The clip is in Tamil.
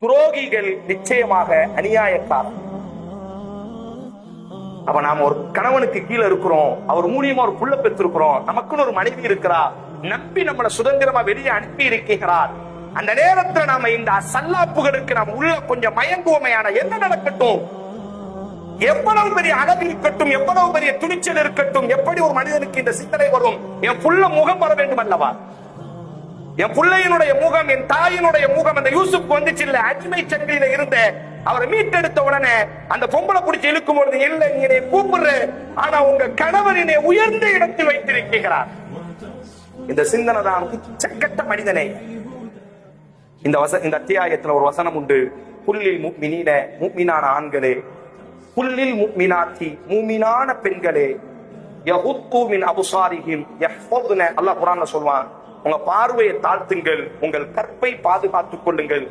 துரோகிகள் நிச்சயமாக அநியாயக்காரர். அப்ப நாம ஒரு கணவனுக்கு கீழே இருக்கிறோம், அவர் மூலியமா ஒரு புள்ள பெற்றிருக்கிறோம், நமக்குன்னு ஒரு மனைவி இருக்கிறா, நம்பி நம்மளை சுதந்திரமா வெளியே அனுப்பி இருக்கிறார். அந்த நேரத்துல நாம இந்த சல்லாப்புகளுக்கு நாம உள்ள கொஞ்சம் மயங்குவோமையான என்ன நடக்கட்டும், எவ்வளவு பெரிய அழகு இருக்கட்டும், எவ்வளவு பெரிய துணிச்சல் இருக்கட்டும், எப்படி ஒரு மனிதனுக்கு இந்த சிந்தனை வரும்? என் புள்ள முகம் வர வேண்டும் அல்லவா? என் பிள்ளையினுடைய முகம், என் தாயினுடைய முகம் அந்த யூசுப் வந்துச்சு இல்ல, அடிமை சங்கிலியில இருந்த அவரை மீட்டெடுத்த உடனே அந்த பொம்பளை பிடிச்சி இழுக்கும் பொழுது, இல்ல நீ கூப்பிடுற, ஆனா உங்க கணவரினை உயர்ந்த இடத்தில் வைத்திருக்கிறார். இந்த சிந்தனை தான் உச்சக்கட்ட மனிதனை. இந்த அத்தியாயத்துல ஒரு வசனம் உண்டு, புல்லில் முஃமினீன, முஃமினான ஆண்களே, புல்லில் முஃமினாத்தி, மூமினான பெண்களே, யகுத்து மின் அபுசாரிஹிம் யஹ்ஃபதுன, அல்லாஹ் குர்ஆன்ல சொல்வான், உங்க பார்வையை தாழ்த்துங்கள், உங்கள் கற்பை பாதுகாத்துக் கொள்ளுங்கள்.